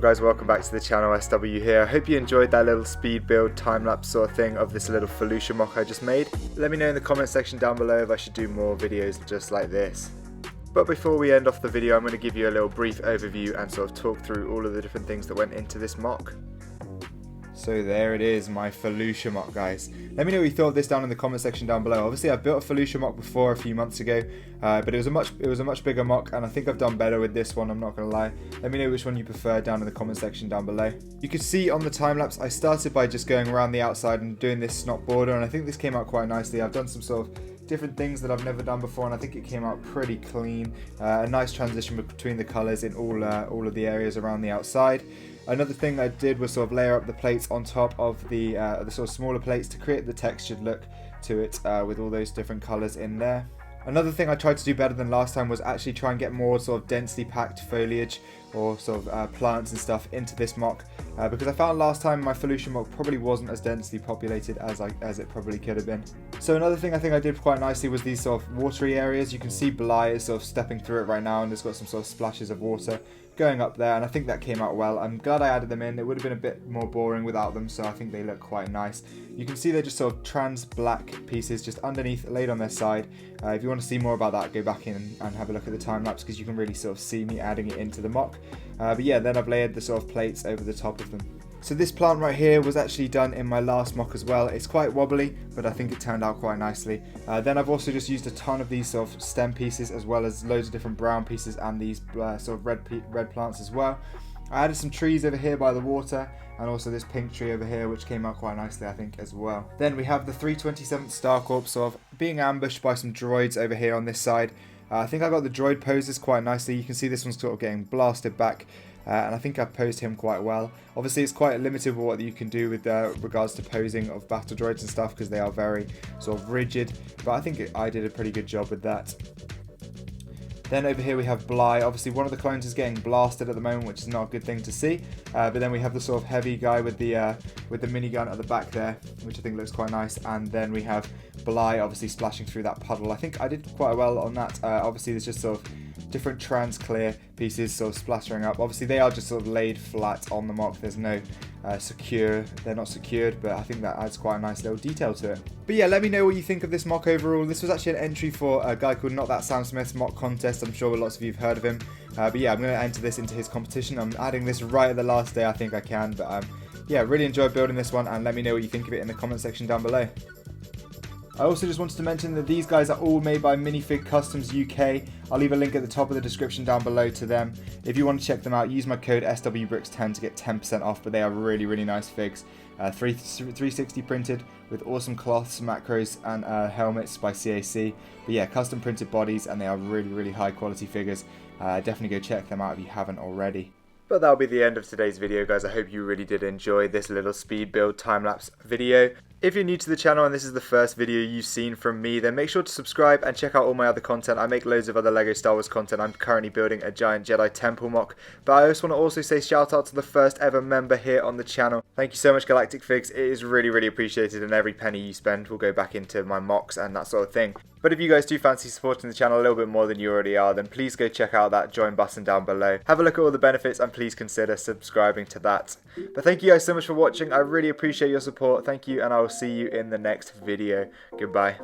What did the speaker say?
up guys, welcome back to the channel. SW here. I hope you enjoyed that little speed build time lapse sort of thing of this little Felucia mock I just made. Let me know in the comment section down below if I should do more videos just like this. But before we end off the video, I'm going to give you a little brief overview and sort of talk through all of the different things that went into this mock. So there it is, my Felucia mock, guys. Let me know what you thought of this down in the comment section down below. Obviously, I built a Felucia mock before a few months ago, but it was a much bigger mock, and I think I've done better with this one. I'm not gonna lie. Let me know which one you prefer down in the comment section down below. You can see on the time lapse, I started by just going around the outside and doing this snot border, and I think this came out quite nicely. I've done some sort of different things that I've never done before, and I think it came out pretty clean. A nice transition between the colours in all of the areas around the outside. Another thing I did was sort of layer up the plates on top of the sort of smaller plates to create the textured look to it with all those different colours in there. Another thing I tried to do better than last time was actually try and get more sort of densely packed foliage or sort of plants and stuff into this mock, because I found last time my Felucia mock probably wasn't as densely populated as it probably could have been. So another thing I think I did quite nicely was these sort of watery areas. You can see Bly is sort of stepping through it right now, and it's got some sort of splashes of water going up there, and I think that came out well. I'm glad I added them in. It would have been a bit more boring without them, so I think they look quite nice. You can see they're just sort of trans black pieces just underneath, laid on their side. If you want to see more about that, go back in and have a look at the time lapse, because you can really sort of see me adding it into the mock. But yeah, then I've layered the sort of plates over the top of them. So this plant right here was actually done in my last mock as well. It's quite wobbly, but I think it turned out quite nicely. Then I've also just used a ton of these sort of stem pieces, as well as loads of different brown pieces and these sort of red plants as well. I added some trees over here by the water, and also this pink tree over here, which came out quite nicely, I think, as well. Then we have the 327th Star Corps sort of being ambushed by some droids over here on this side. I think I got the droid poses quite nicely. You can see this one's sort of getting blasted back. And I think I've posed him quite well. Obviously, it's quite limited with what you can do with regards to posing of battle droids and stuff, because they are very sort of rigid. But I think I did a pretty good job with that. Then over here we have Bly. Obviously, one of the clones is getting blasted at the moment, which is not a good thing to see. But then we have the sort of heavy guy with the minigun at the back there, which I think looks quite nice. And then we have Bly obviously splashing through that puddle. I think I did quite well on that. Obviously, there's just sort of different trans clear pieces sort of splattering up. Obviously, they are just sort of laid flat on the mock. There's no they're not secured, but I think that adds quite a nice little detail to it. But yeah, let me know what you think of this mock overall. This was actually an entry for a guy called Not That Sam Smith's mock contest. I'm sure lots of you have heard of him. But yeah, I'm going to enter this into his competition. I'm adding this right at the last day I think I can. But yeah, really enjoyed building this one, and let me know what you think of it in the comment section down below. I also just wanted to mention that these guys are all made by Minifigcustoms UK. I'll leave a link at the top of the description down below to them. If you want to check them out, use my code SWBricks10 to get 10% off, but they are really, really nice figs. 360 printed with awesome cloths, macros, and helmets by CAC. But yeah, custom printed bodies, and they are really, really high quality figures. Definitely go check them out if you haven't already. But that'll be the end of today's video, guys. I hope you really did enjoy this little speed build time-lapse video. If you're new to the channel and this is the first video you've seen from me, then make sure to subscribe and check out all my other content. I make loads of other LEGO Star Wars content. I'm currently building a giant Jedi temple mock. But I just want to also say shout out to the first ever member here on the channel. Thank you so much, Galactic Figs. It is really, really appreciated, and every penny you spend will go back into my mocks and that sort of thing. But if you guys do fancy supporting the channel a little bit more than you already are, then please go check out that join button down below. Have a look at all the benefits, and please consider subscribing to that. But thank you guys so much for watching. I really appreciate your support. Thank you, and I will see you in the next video. Goodbye.